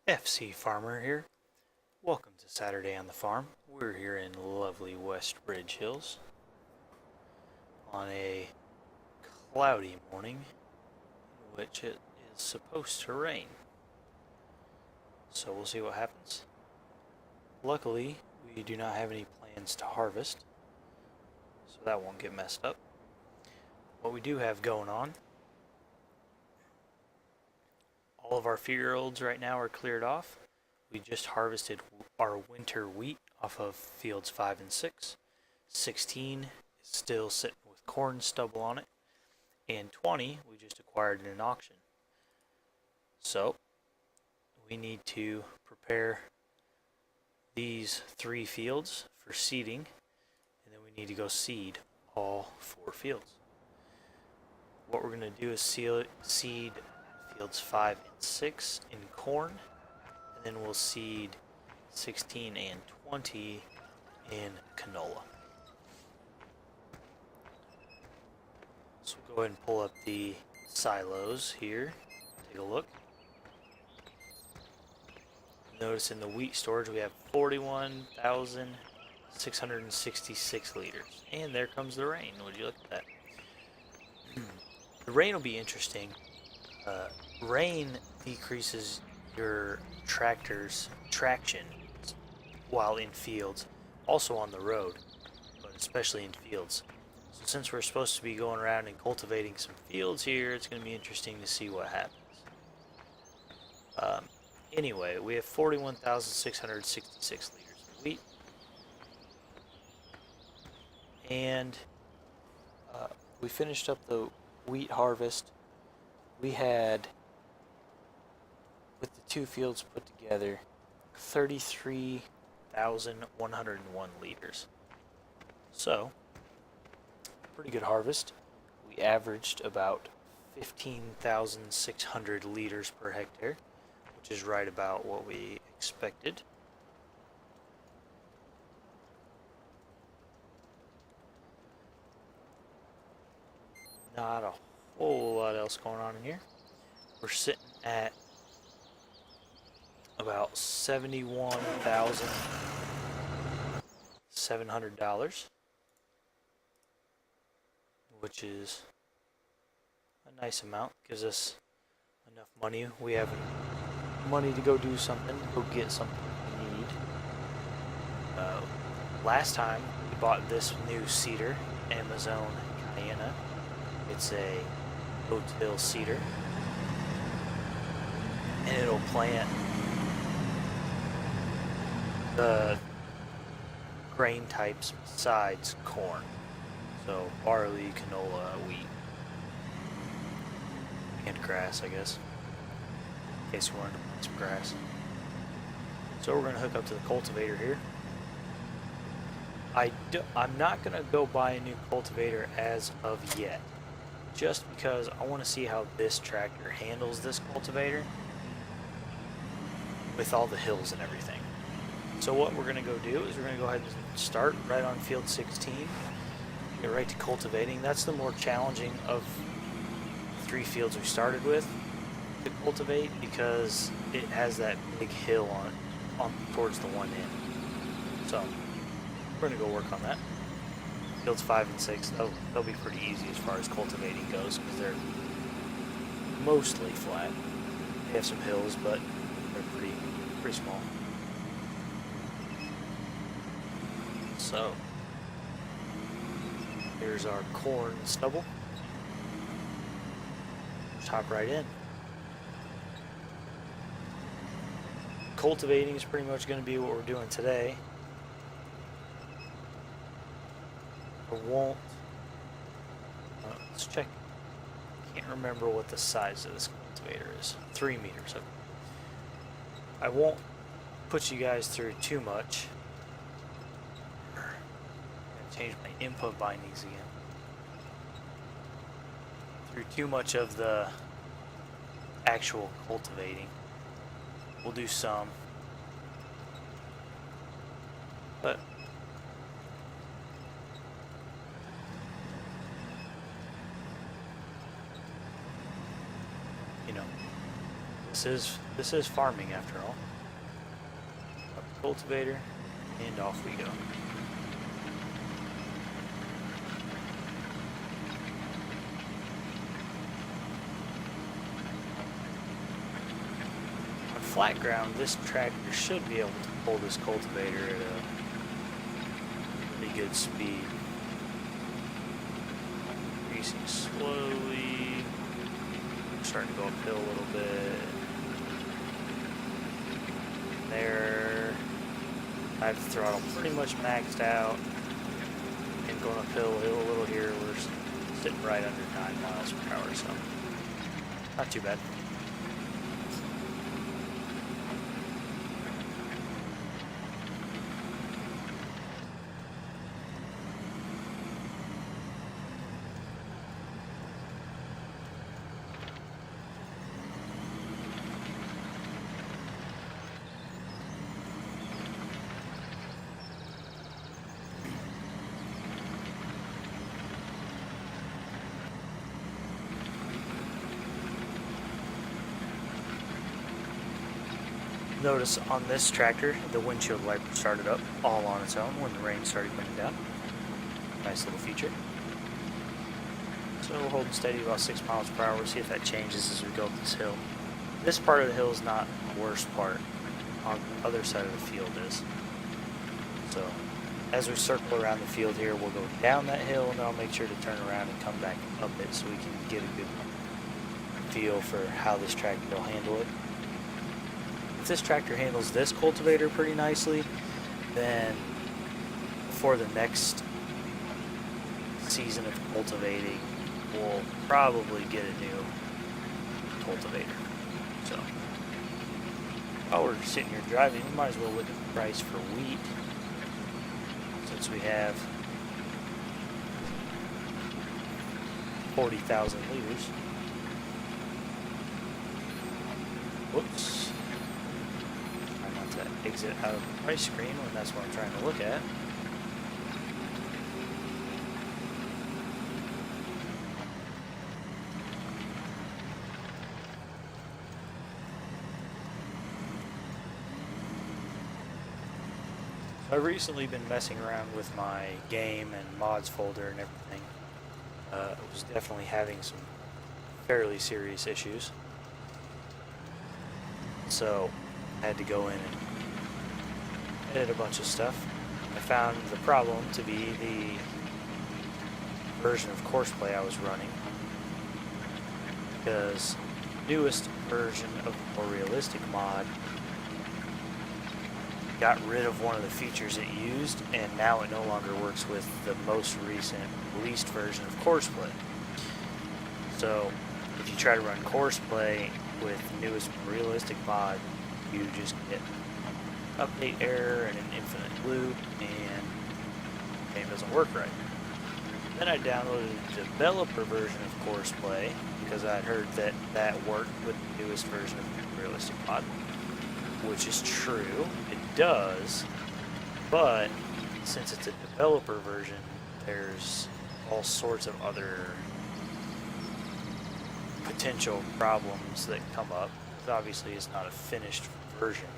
FC Farmer here. Welcome to Saturday on the Farm. We're here in lovely West Ridge Hills on a cloudy morning in which it is supposed to rain. So we'll see what happens. Luckily, we do not have any plans to harvest, so that won't get messed up. What we do have going on, all of our fields right now are cleared off. We just harvested our winter wheat off of fields 5 and 6. 16 is still sitting with corn stubble on it, and 20 we just acquired in an auction. So we need to prepare these 3 fields for seeding, and then we need to go seed all 4 fields. What we're going to do is seed fields 5 and 6 in corn, and then we'll seed 16 and 20 in canola. So we'll go ahead and pull up the silos here, take a look. Notice in the wheat storage we have 41,666 liters. And there comes the rain. Would you look at that? The rain will be interesting. Rain decreases your tractor's traction while in fields, also on the road, but especially in fields. So since we're supposed to be going around and cultivating some fields here, it's going to be interesting to see what happens. Anyway, we have 41,666 liters of wheat, and we finished up the wheat harvest. We had, with the 2 fields put together, 33,101 liters. So, pretty good harvest. We averaged about 15,600 liters per hectare, which is right about what we expected. Not a whole lot else going on in here. We're sitting at about $71,700, which is a nice amount. Gives us enough money. We have money to go do something, go get something we need. Last time we bought this new cedar, Amazon Cayenne. It's a no-till cedar, and it'll plant the grain types besides corn, so barley, canola, wheat, and grass, I guess, in case you wanted to plant some grass. So we're going to hook up to the cultivator here. I'm not going to go buy a new cultivator as of yet, just because I want to see how this tractor handles this cultivator with all the hills and everything. So what we're going to go do is we're going to go ahead and start right on field 16, get right to cultivating. That's the more challenging of 3 fields we started with to cultivate, because it has that big hill on towards the one end. So we're going to go work on that. Fields 5 and 6, they'll be pretty easy as far as cultivating goes, because they're mostly flat. They have some hills, but they're pretty small. So here's our corn stubble. Just hop right in. Cultivating is pretty much going to be what we're doing today. Let's check. I can't remember what the size of this cultivator is. 3 meters. Okay. I won't put you guys through too much. I'm going to change my input bindings again. Through too much of the actual cultivating. We'll do some, but this is farming after all. Up the cultivator, and off we go. On flat ground, this tractor should be able to pull this cultivator at a pretty good speed. Increasing slowly. Starting to go uphill a little bit. There. I have the throttle pretty much maxed out. And going uphill a little here. We're sitting right under 9 miles per hour, so not too bad. Notice on this tractor, the windshield wiper started up all on its own when the rain started coming down. Nice little feature. So we're holding steady about 6 miles per hour. We'll see if that changes as we go up this hill. This part of the hill is not the worst part. On the other side of the field is. So as we circle around the field here, we'll go down that hill, and then I'll make sure to turn around and come back up it so we can get a good feel for how this tractor will handle it. If this tractor handles this cultivator pretty nicely, then for the next season of cultivating, we'll probably get a new cultivator. So while we're sitting here driving, we might as well look at the price for wheat, since we have 40,000 liters. Whoops. Exit out of the price screen when that's what I'm trying to look at. So I've recently been messing around with my game and mods folder and everything. I was definitely having some fairly serious issues. So I had to go in and edit a bunch of stuff. I found the problem to be the version of Courseplay I was running, because the newest version of the more realistic mod got rid of one of the features it used, and now it no longer works with the most recent released version of Courseplay. So if you try to run Courseplay with the newest realistic mod, you just get update error and an infinite loop, and the game doesn't work right. Then I downloaded the developer version of Courseplay because I had heard that that worked with the newest version of the realistic mod, which is true, it does, but since it's a developer version, there's all sorts of other potential problems that come up. Obviously, it's not a finished version.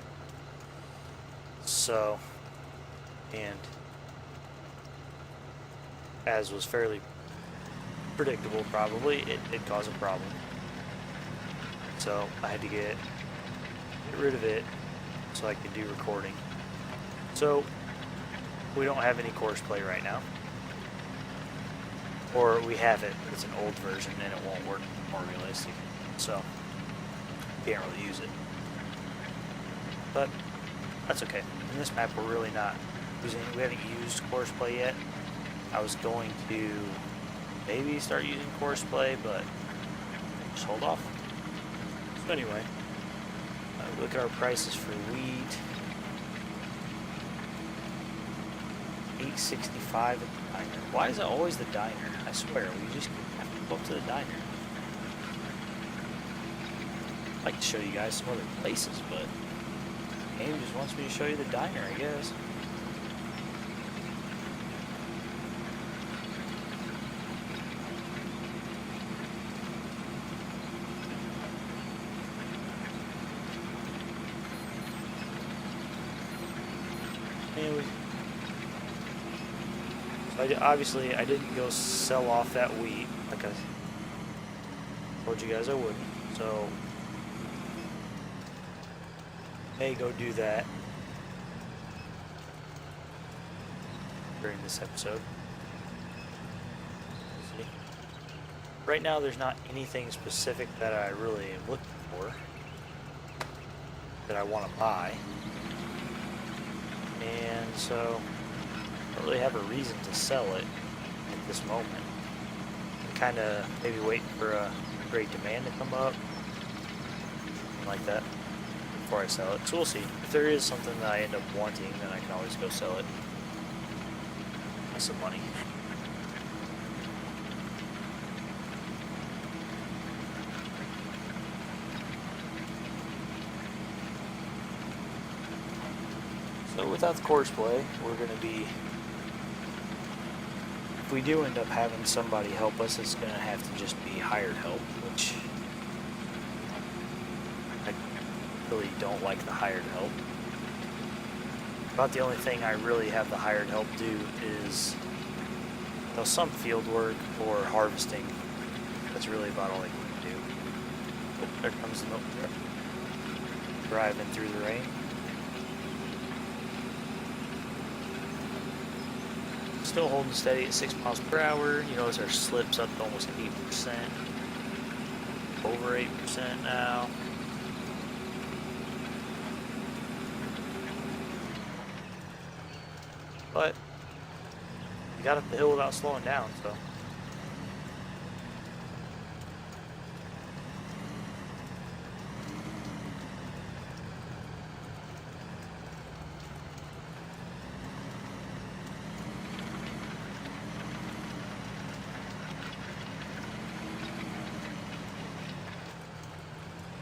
So, and as was fairly predictable, probably, it did cause a problem. So I had to get rid of it so I could do recording. So we don't have any Courseplay right now. Or we have it, but it's an old version and it won't work more realistic. So can't really use it. But that's okay. In this map, we're really not using it. We haven't used Courseplay yet. I was going to maybe start using Courseplay, but just hold off. So anyway, look at our prices for wheat. $8.65 at the diner. Why is it always the diner? I swear, we just have to go up to the diner. I'd like to show you guys some other places, but the game just wants me to show you the diner, I guess. Anyway, so obviously I didn't go sell off that wheat like I told you guys I wouldn't. So may go do that during this episode. See. Right now there's not anything specific that I really am looking for that I want to buy. And so I don't really have a reason to sell it at this moment. I'm kind of maybe waiting for a great demand to come up, something like that, before I sell it. So we'll see. If there is something that I end up wanting, then I can always go sell it. Get some money. So without the course play, we're going to be, if we do end up having somebody help us, it's going to have to just be hired help, which I really don't like the hired help. About the only thing I really have the hired help do is, you know, some field work or harvesting. That's really about all I can do. Oh, there comes the milk truck. Driving through the rain. Still holding steady at 6 miles per hour. You notice our slip's up to almost 8%. Over 8% now. But we got up the hill without slowing down, so.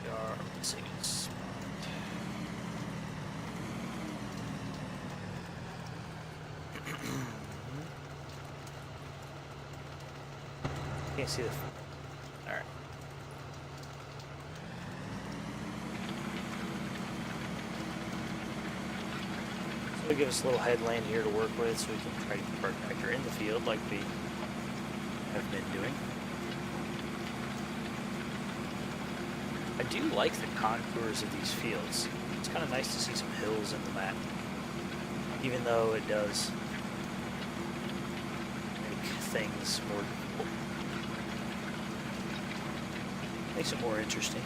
We are missing a spot. Can't see the. All right. So it'll give us a little headland here to work with, so we can try to keep our tractor in the field like we have been doing. I do like the contours of these fields. It's kind of nice to see some hills in the map, even though it does make things more difficult. Makes it more interesting.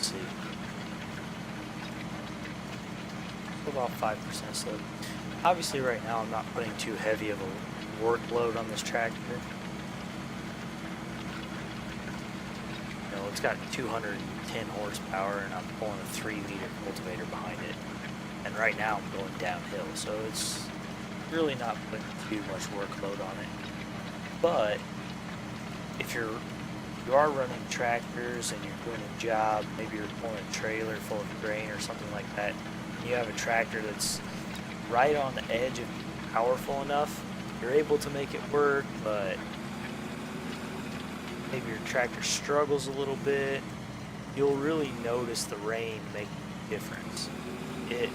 See. About 5% slip. Obviously right now I'm not putting too heavy of a workload on this tractor. You know, it's got 210 horsepower and I'm pulling a 3-meter cultivator behind it. And right now I'm going downhill, so it's really not putting too much workload on it. But if you are running tractors and you're doing a job, maybe you're pulling a trailer full of grain or something like that, and you have a tractor that's right on the edge of being powerful enough, you're able to make it work, but maybe your tractor struggles a little bit, you'll really notice the rain making a difference. It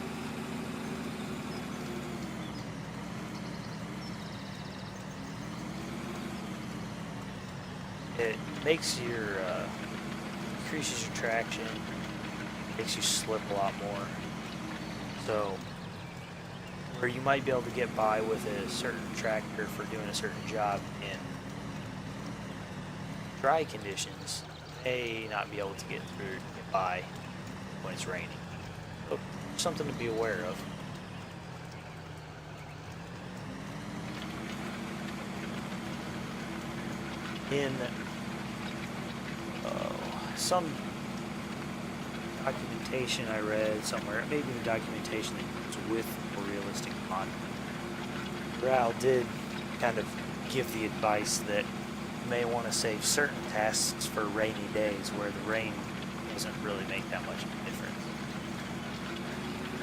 makes your, increases your traction, makes you slip a lot more. So, where you might be able to get by with a certain tractor for doing a certain job in dry conditions, you may not be able to get by when it's raining. So, something to be aware of. in some documentation I read somewhere, maybe the documentation that was with more realistic content, Ral did kind of give the advice that you may want to save certain tasks for rainy days where the rain doesn't really make that much of a difference.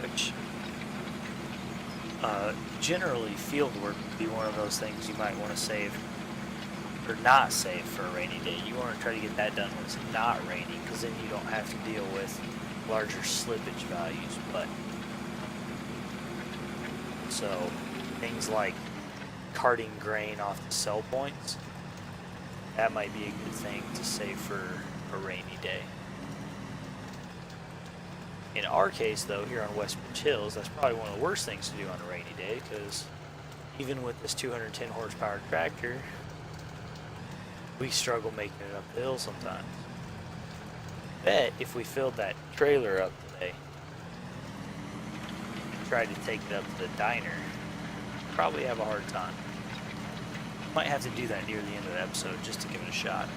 Which, generally field work would be one of those things you might want to save or not save for a rainy day. You want to try to get that done when it's not raining, because then you don't have to deal with larger slippage values. But so things like carting grain off the sell points, that might be a good thing to save for a rainy day. In our case, though, here on West Bridge Hills, that's probably one of the worst things to do on a rainy day, because even with this 210 horsepower tractor, we struggle making it up the hill sometimes. Bet if we filled that trailer up today, tried to take it up to the diner, probably have a hard time. Might have to do that near the end of the episode just to give it a shot.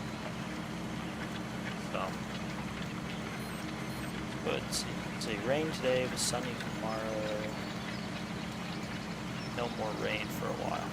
So, but let's see, rain today, but sunny tomorrow. No more rain for a while.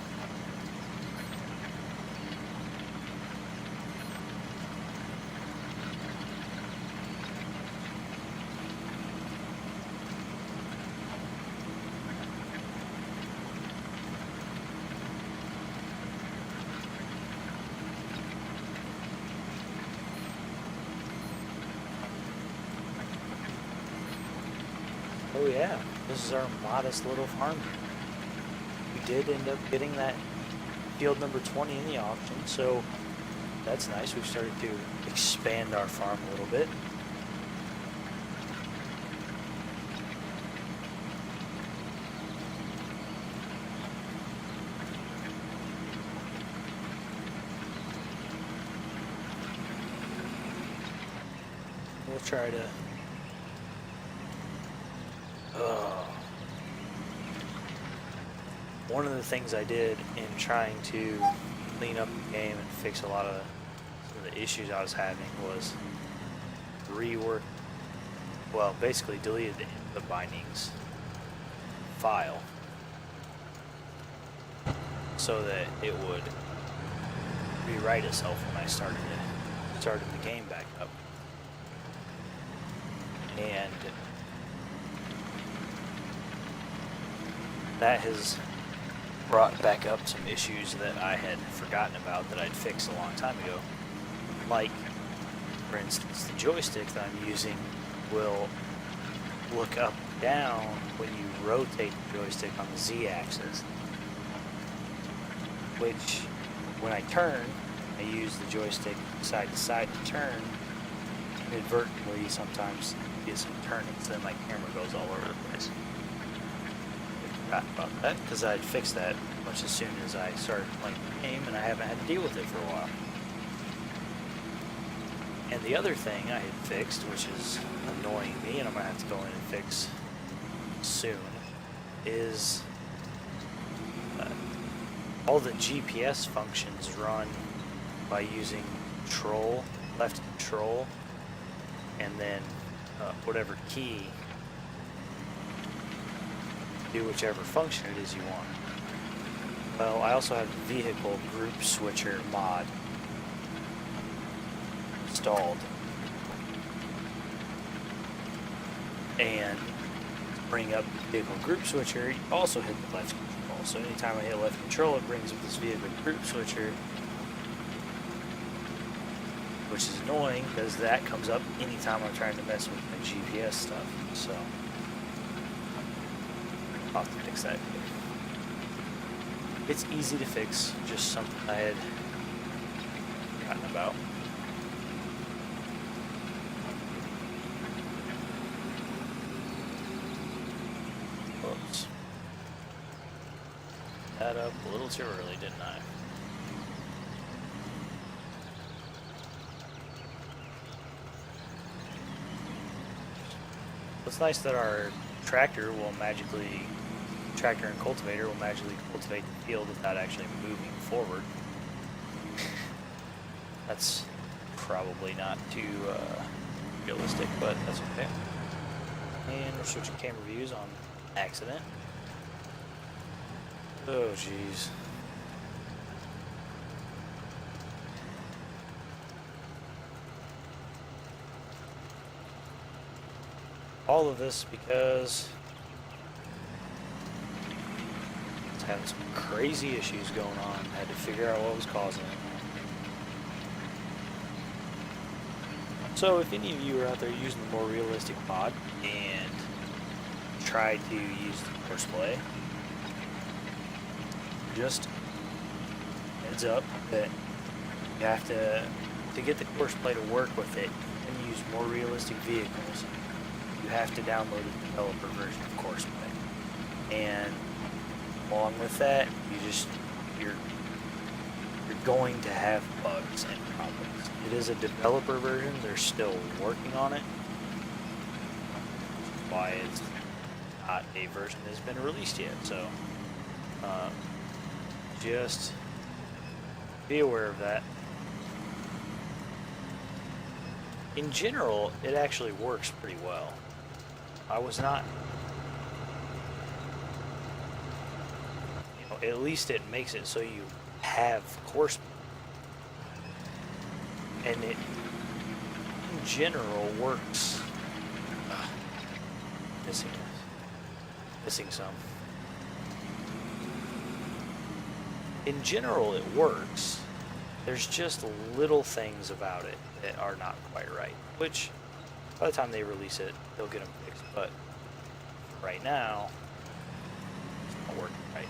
Oh yeah, this is our modest little farm here. We did end up getting that field number 20 in the auction, so that's nice. We've started to expand our farm a little bit. We'll try to one of the things I did in trying to clean up the game and fix a lot of some of the issues I was having was basically deleted the input bindings file so that it would rewrite itself when I started the game back up. And that has brought back up some issues that I had forgotten about that I'd fixed a long time ago. Like, for instance, the joystick that I'm using will look up and down when you rotate the joystick on the Z-axis. Which, when I turn, I use the joystick side to side to turn. Inadvertently, sometimes get some turnings, then my camera goes all over the place. About that, because I'd fixed that much as soon as I started playing the game, and I haven't had to deal with it for a while. And the other thing I had fixed, which is annoying me, and I'm going to have to go in and fix soon, is all the GPS functions run by using control, left control, and then whatever key, do whichever function it is you want. Well, I also have the vehicle group switcher mod installed. And to bring up the vehicle group switcher, you also hit the left control. So anytime I hit left control, it brings up this vehicle group switcher, which is annoying because that comes up anytime I'm trying to mess with my GPS stuff. So I'll have to fix that. It's easy to fix, just something I had forgotten about. Oops. That up a little too early, didn't I? It's nice that our tractor and cultivator will magically cultivate the field without actually moving forward. That's probably not too realistic, but that's okay. And we're switching camera views on accident. Oh, jeez. All of this because it's having some crazy issues going on. I had to figure out what was causing it. So if any of you are out there using the more realistic mod and try to use the course play, just heads up that you have to get the course play to work with it and use more realistic vehicles. You have to download a developer version of course play, and along with that, you're going to have bugs and problems. It is a developer version; they're still working on it, which is why it's not a version that's been released yet. So just be aware of that. In general, it actually works pretty well. I was not, at least it makes it so you have course, and it in general works. Missing some. In general, it works. There's just little things about it that are not quite right, which by the time they release it, they'll get them fixed. But right now, it's not working right.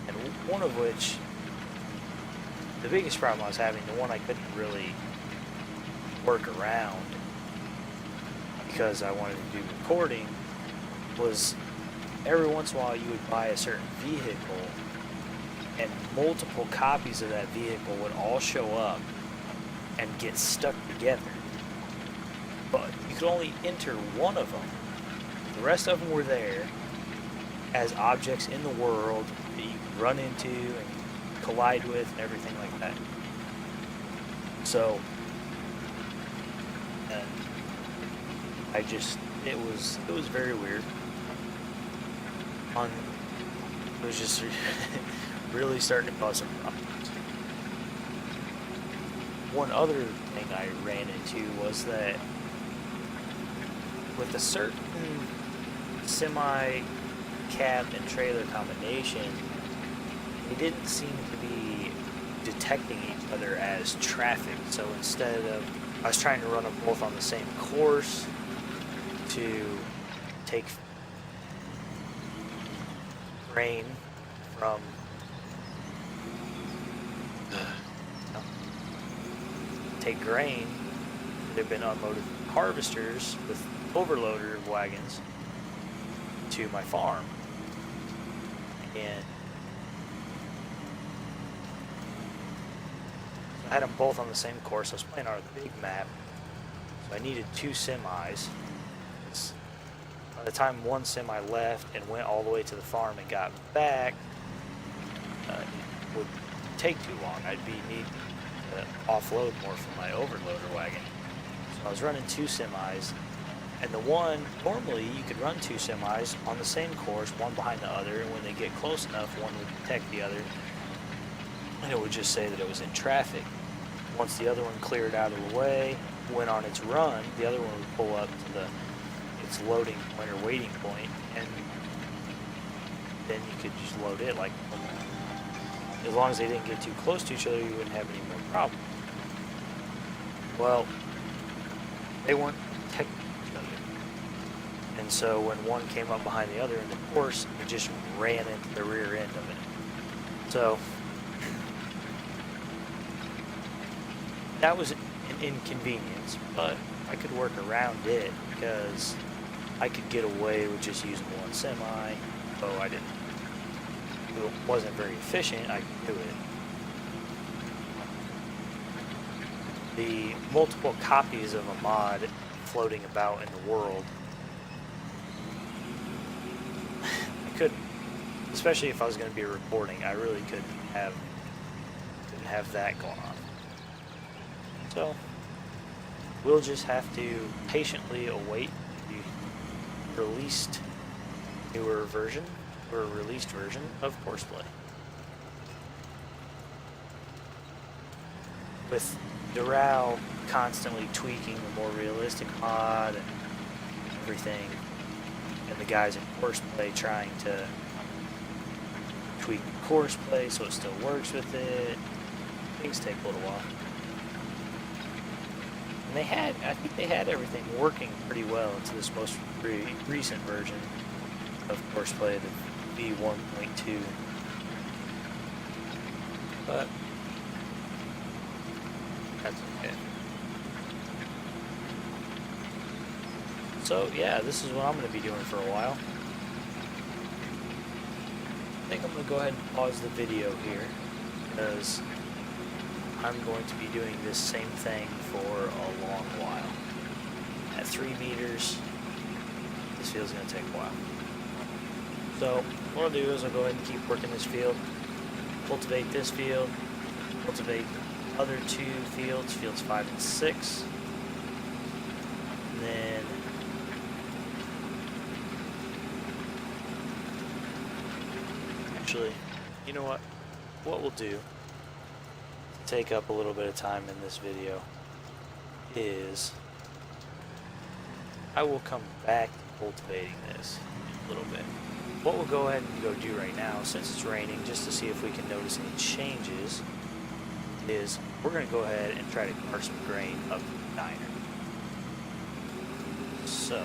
And one of which, the biggest problem I was having, the one I couldn't really work around because I wanted to do recording, was every once in a while you would buy a certain vehicle and multiple copies of that vehicle would all show up and get stuck together. But you could only enter one of them. The rest of them were there as objects in the world that you could run into and collide with and everything like that. So, and it was very weird. It was just really starting to cause some problems. One other thing I ran into was that with a certain semi-cab and trailer combination, they didn't seem to be detecting each other as traffic. So instead of, I was trying to run them both on the same course to take grain from that have been unloaded from harvesters with overloader wagons to my farm, and I had them both on the same course. I was playing on a big map, so I needed two semis. By the time one semi left and went all the way to the farm and got back, it would take too long. I'd need to offload more from my overloader wagon. So I was running two semis, and the one, normally you could run two semis on the same course, one behind the other, and when they get close enough, one would detect the other, and it would just say that it was in traffic. Once the other one cleared out of the way, went on its run, the other one would pull up to its loading point or waiting point, and then you could just load it. Like, as long as they didn't get too close to each other, you wouldn't have any more problems. Well, they weren't detecting each other, and so when one came up behind the other in the course, it just ran into the rear end of it. So that was an inconvenience, but I could work around it because I could get away with just using one semi. Though it wasn't very efficient, I could do it. The multiple copies of a mod floating about in the world, I couldn't, especially if I was going to be recording, I really couldn't have that going on. So we'll just have to patiently await the released newer version or released version of Courseplay. With Doral constantly tweaking the more realistic mod and everything, and the guys in Courseplay trying to tweak Courseplay so it still works with it, things take a little while. And I think they had everything working pretty well into this most recent version of Courseplay, the V1.2. But that's okay. So yeah, this is what I'm going to be doing for a while. I think I'm going to go ahead and pause the video here, because I'm going to be doing this same thing for a long while. At 3 meters, this field's going to take a while. So what I'll do is I'll go ahead and keep working this field, cultivate this field, cultivate the other 2 fields, fields 5 and 6, and then actually, you know what we'll do to take up a little bit of time in this video is I will come back to cultivating this in a little bit. What we'll go ahead and go do right now, since it's raining, just to see if we can notice any changes, is we're going to go ahead and try to cart some grain up to the diner. So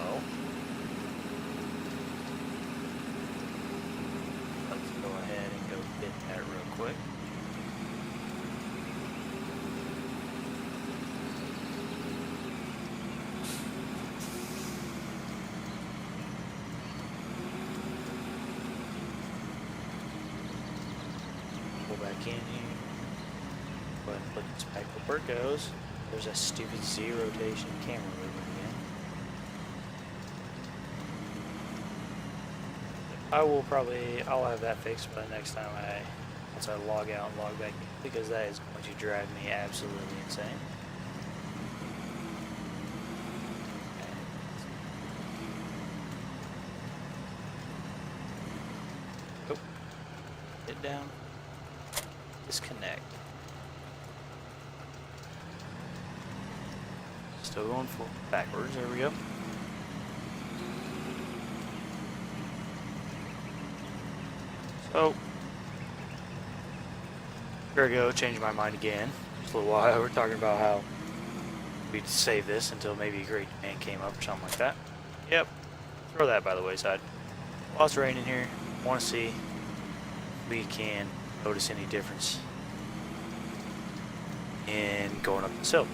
let's go ahead and go get that real quick. Back in here. Go ahead and look at this back where it goes. There's that stupid Z rotation camera moving again. I'll have that fixed by the next time once I log out and log back in, because that is going to drive me absolutely insane. Oh, hit down. Disconnect. Still going backwards. There we go. So there we go. Changed my mind again. Just a little while. We're talking about how we'd save this until maybe a great demand came up or something like that. Yep. Throw that by the wayside. While it's raining here, I want to see if we can notice any difference in going up this hill.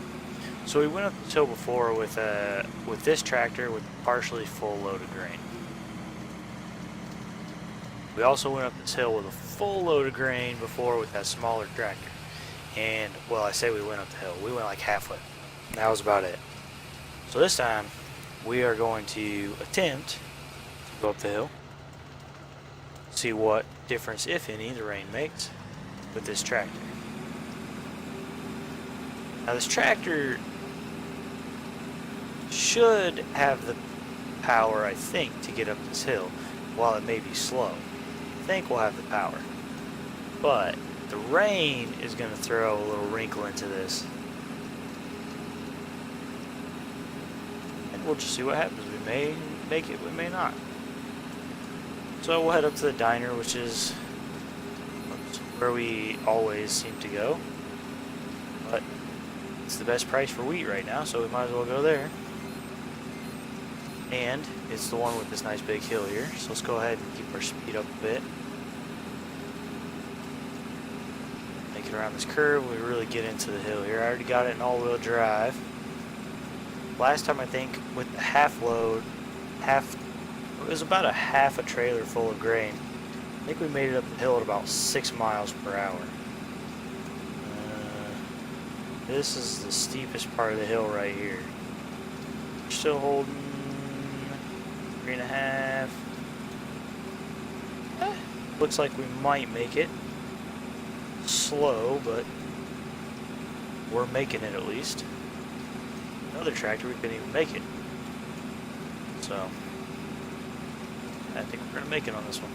So we went up this hill before with this tractor with partially full load of grain. We also went up this hill with a full load of grain before with that smaller tractor. And well, I say we went up the hill. We went like halfway. That was about it. So this time we are going to attempt to go up the hill, see what difference, if any, the rain makes with this tractor. Now this tractor should have the power, I think, to get up this hill. While it may be slow, I think we'll have the power. But the rain is going to throw a little wrinkle into this. And we'll just see what happens. We may make it, we may not. So we'll head up to the diner, which is where we always seem to go. But it's the best price for wheat right now, so we might as well go there. And it's the one with this nice big hill here, so let's go ahead and keep our speed up a bit. Make it around this curve, we really get into the hill here. I already got it in all-wheel drive. Last time, I think, with the half load, it was about a half a trailer full of grain. I think we made it up the hill at about 6 miles per hour. This is the steepest part of the hill right here. We're still holding 3.5. Looks like we might make it. Slow, but we're making it at least. Another tractor, we couldn't even make it. So, I think we're going to make it on this one.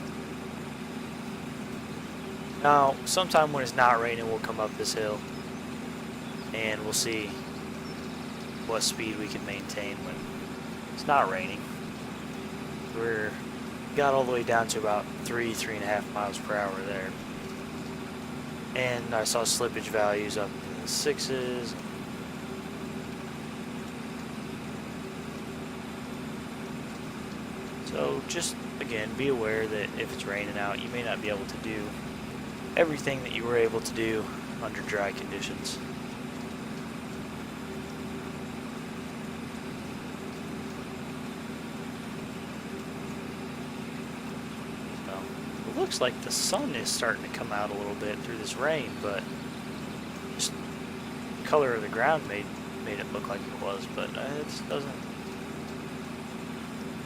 Now, sometime when it's not raining, we'll come up this hill. And we'll see what speed we can maintain when it's not raining. We're got all the way down to about 3.5 miles per hour there. And I saw slippage values up in the 6s. So just, again, be aware that if it's raining out, you may not be able to do everything that you were able to do under dry conditions. It looks like the sun is starting to come out a little bit through this rain, but just the color of the ground made it look like it was, but it doesn't.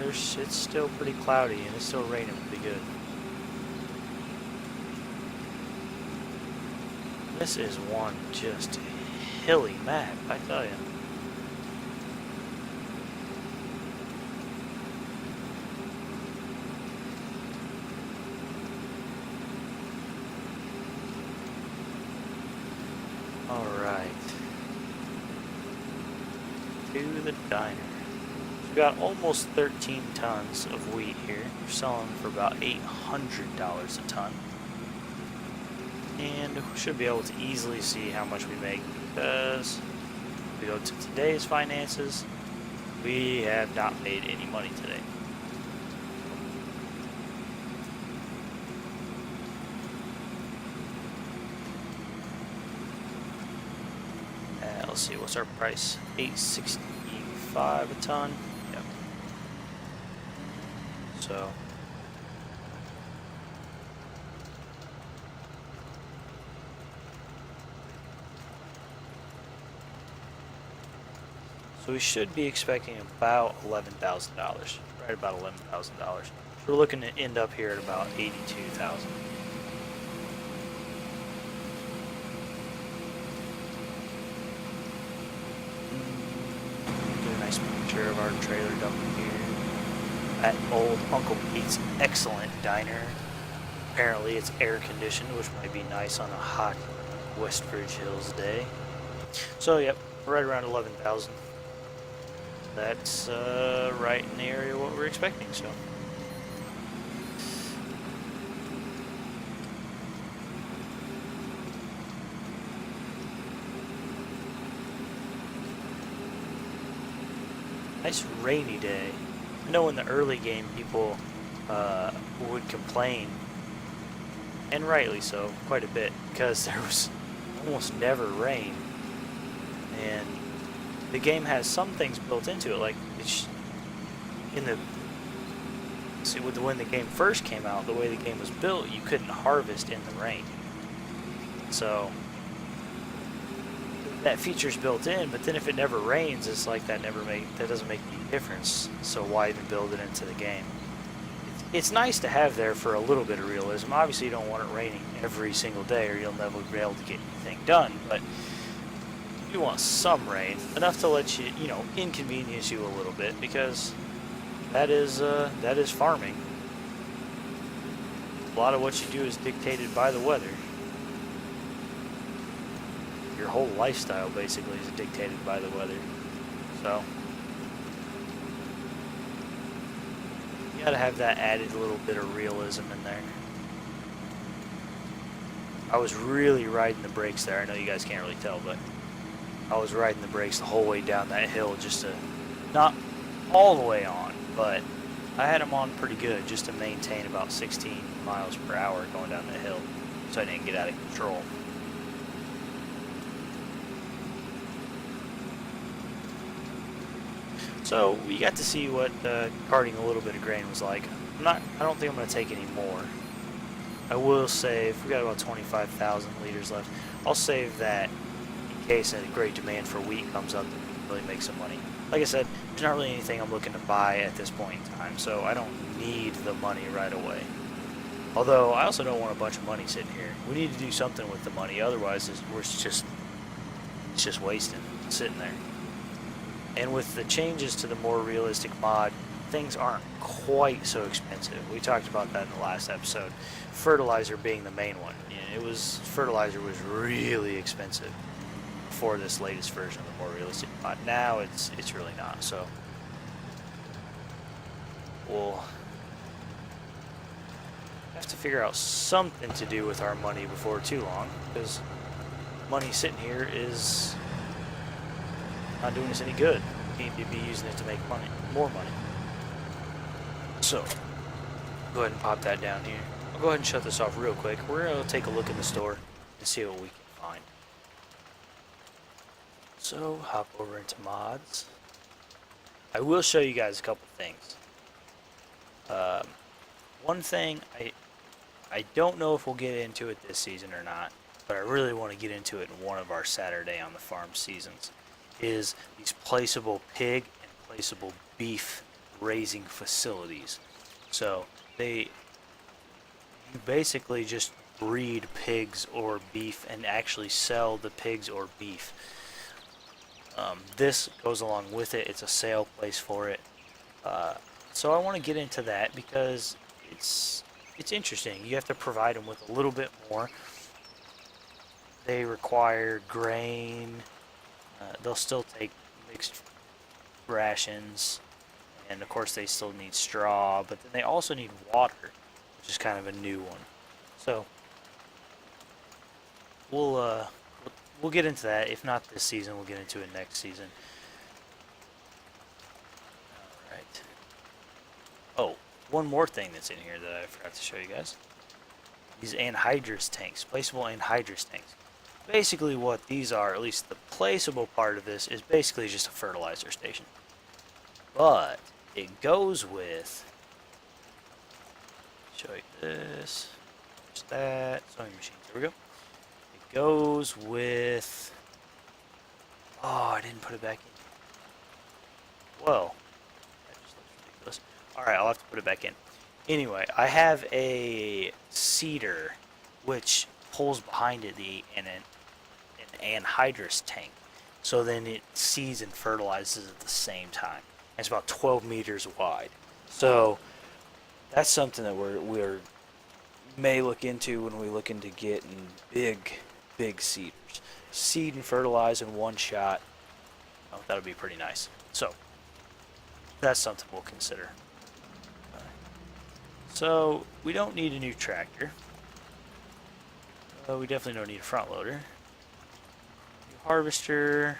It's still pretty cloudy and it's still raining pretty good. This is one just hilly map, I tell you. Alright. To the diner. We've got almost 13 tons of wheat here. We're selling for about $800 a ton. And we should be able to easily see how much we make because if we go to today's finances, we have not made any money today. Let's see, what's our price? $865 a ton. Yep. So we should be expecting about $11,000, right about $11,000. So we're looking to end up here at about $82,000. Get a nice picture of our trailer dump here. At old Uncle Pete's excellent diner. Apparently it's air conditioned, which might be nice on a hot Westbridge Hills day. So yep, right around 11,000. That's right in the area of what we're expecting. So. Nice rainy day. I know in the early game people would complain, and rightly so, quite a bit, because there was almost never rain. And the game has some things built into it, like it's in the when the game first came out, the way the game was built, you couldn't harvest in the rain. So that feature's built in, but then if it never rains, it's like that doesn't make any difference. So why even build it into the game? It's nice to have there for a little bit of realism. Obviously, you don't want it raining every single day, or you'll never be able to get anything done. But you want some rain, enough to let you, inconvenience you a little bit, because that is farming. A lot of what you do is dictated by the weather. Your whole lifestyle basically is dictated by the weather. So you gotta have that added little bit of realism in there. I was really riding the brakes there. I know you guys can't really tell, but I was riding the brakes the whole way down that hill, just to, not all the way on, but I had them on pretty good just to maintain about 16 miles per hour going down the hill, so I didn't get out of control. So we got to see what carting a little bit of grain was like. I don't think I'm going to take any more. I will save, we got about 25,000 liters left. I'll save that in case a great demand for wheat comes up and we can really make some money. Like I said, there's not really anything I'm looking to buy at this point in time, so I don't need the money right away. Although I also don't want a bunch of money sitting here. We need to do something with the money, otherwise we're just it's just wasting, sitting there. And with the changes to the more realistic mod, things aren't quite so expensive. We talked about that in the last episode. Fertilizer being the main one. Fertilizer was really expensive for this latest version of the more realistic mod. Now it's really not. So we'll have to figure out something to do with our money before too long, because money sitting here is not doing us any good. We need to be using it to make money, more money. So go ahead and pop that down here. I'll go ahead and shut this off real quick. We're going to take a look in the store and see what we can find. So hop over into mods. I will show you guys a couple things. One thing, I don't know if we'll get into it this season or not, but I really want to get into it in one of our Saturday on the Farm seasons, is these placeable pig and placeable beef raising facilities. So you basically just breed pigs or beef and actually sell the pigs or beef. This goes along with it. It's a sale place for it. So I want to get into that because it's interesting. You have to provide them with a little bit more. They require grain. They'll still take mixed rations, and of course they still need straw, but then they also need water, which is kind of a new one. So we'll get into that. If not this season, we'll get into it next season. Alright. Oh, one more thing that's in here that I forgot to show you guys. These anhydrous tanks, placeable anhydrous tanks. Basically what these are, at least the placeable part of this, is basically just a fertilizer station. But it goes with, show you this, just that, sewing machines, there we go. It goes with, oh, I didn't put it back in. Well, that just looks ridiculous. Alright, I'll have to put it back in. Anyway, I have a seeder which pulls behind it an anhydrous tank. So then it seeds and fertilizes at the same time. It's about 12 meters wide. So that's something that we may look into when we look into getting big seeders. Seed and fertilize in one shot. Oh, that'll be pretty nice. So that's something we'll consider. So we don't need a new tractor. We definitely don't need a front loader. New harvester.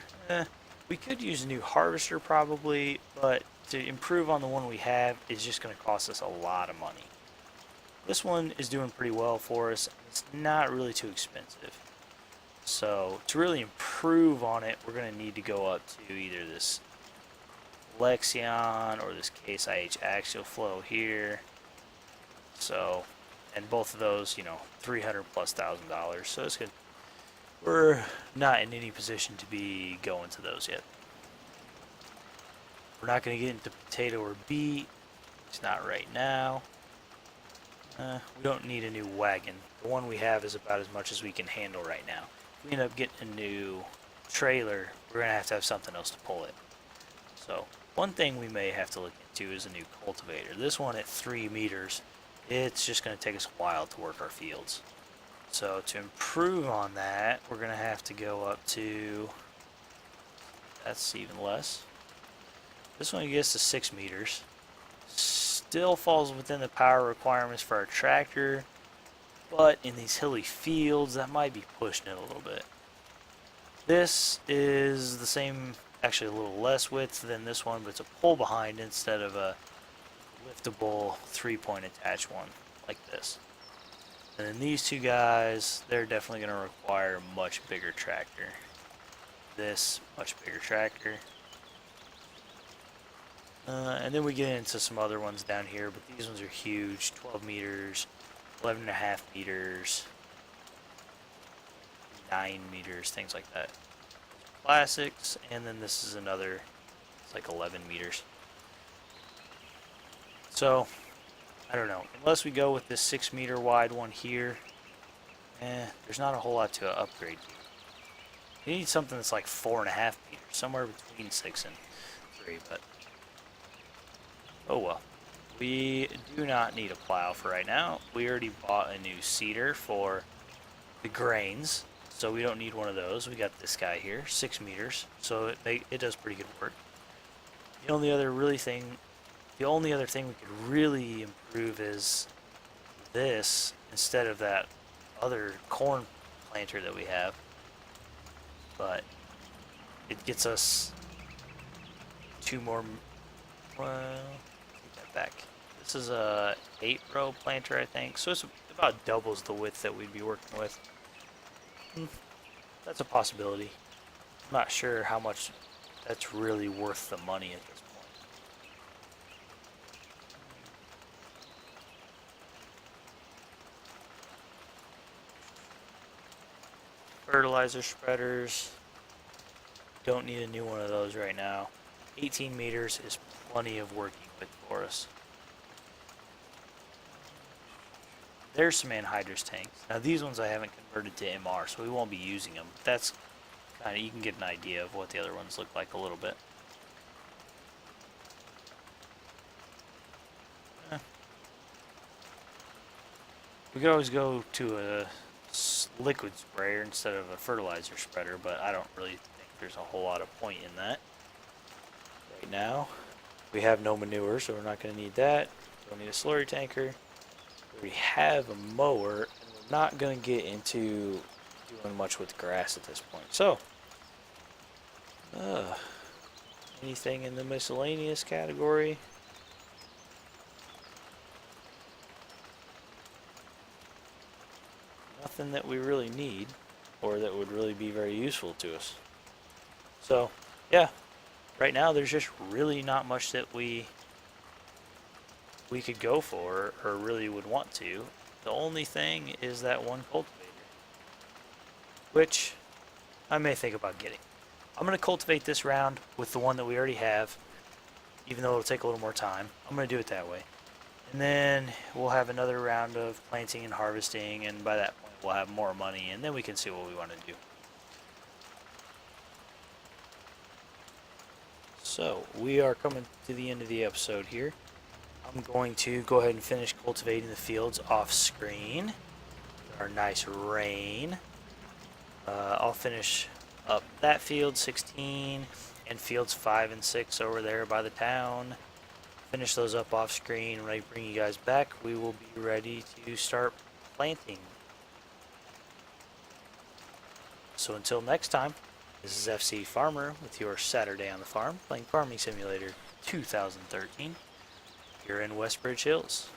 We could use a new harvester probably, but to improve on the one we have is just going to cost us a lot of money. This one is doing pretty well for us. It's not really too expensive. So to really improve on it, we're going to need to go up to either this Lexion or this Case IH axial flow here. So, and both of those, $300,000+. So it's good. We're not in any position to be going to those yet. We're not going to get into potato or beet. It's not right now. We don't need a new wagon. The one we have is about as much as we can handle right now. If we end up getting a new trailer, we're going to have something else to pull it. So, one thing we may have to look into is a new cultivator. This one at 3 meters, it's just going to take us a while to work our fields. So to improve on that, we're going to have to go up to, that's even less. This one gets to 6 meters. Still falls within the power requirements for our tractor, but in these hilly fields, that might be pushing it a little bit. This is the same, actually a little less width than this one, but it's a pull behind instead of a liftable 3-point attached one like this. And then these two guys, they're definitely going to require a much bigger tractor. This, much bigger tractor. And then we get into some other ones down here, but these ones are huge. 12 meters, 11.5 meters, 9 meters, things like that. Classics, and then this is another, it's like 11 meters. So, I don't know. Unless we go with this 6 meter wide one here, there's not a whole lot to upgrade. You need something that's like 4.5 meters, somewhere between 6 and 3, but oh well. We do not need a plow for right now. We already bought a new seeder for the grains, so we don't need one of those. We got this guy here, 6 meters, so it does pretty good work. The only other thing we could really improve is this instead of that other corn planter that we have. But it gets us 2 more. Well, take that back. This is a 8-row planter, I think, so it's about doubles the width that we'd be working with. That's a possibility. I'm not sure how much that's really worth the money at this point. Fertilizer spreaders. Don't need a new one of those right now. 18 meters is plenty of working with for us. There's some anhydrous tanks. Now these ones I haven't converted to MR, so we won't be using them. That's kind of, you can get an idea of what the other ones look like a little bit. We could always go to a liquid sprayer instead of a fertilizer spreader, but I don't really think there's a whole lot of point in that. Right now, we have no manure, so we're not going to need that. Don't need a slurry tanker. We have a mower, and we're not going to get into doing much with grass at this point. So, anything in the miscellaneous category? Nothing that we really need, or that would really be very useful to us. So, yeah, right now there's just really not much that we could go for, or really would want to. The only thing is that one cultivator, which I may think about getting. I'm going to cultivate this round with the one that we already have, even though it'll take a little more time. I'm going to do it that way. And then we'll have another round of planting and harvesting, and by that point we'll have more money, and then we can see what we want to do. So, we are coming to the end of the episode here. I'm going to go ahead and finish cultivating the fields off screen. Our nice rain. I'll finish up that field 16 and fields 5 and 6 over there by the town. Finish those up off screen. When I bring you guys back, we will be ready to start planting. So until next time, this is FC Farmer with your Saturday on the Farm, playing Farming Simulator 2013 here in Westbridge Hills.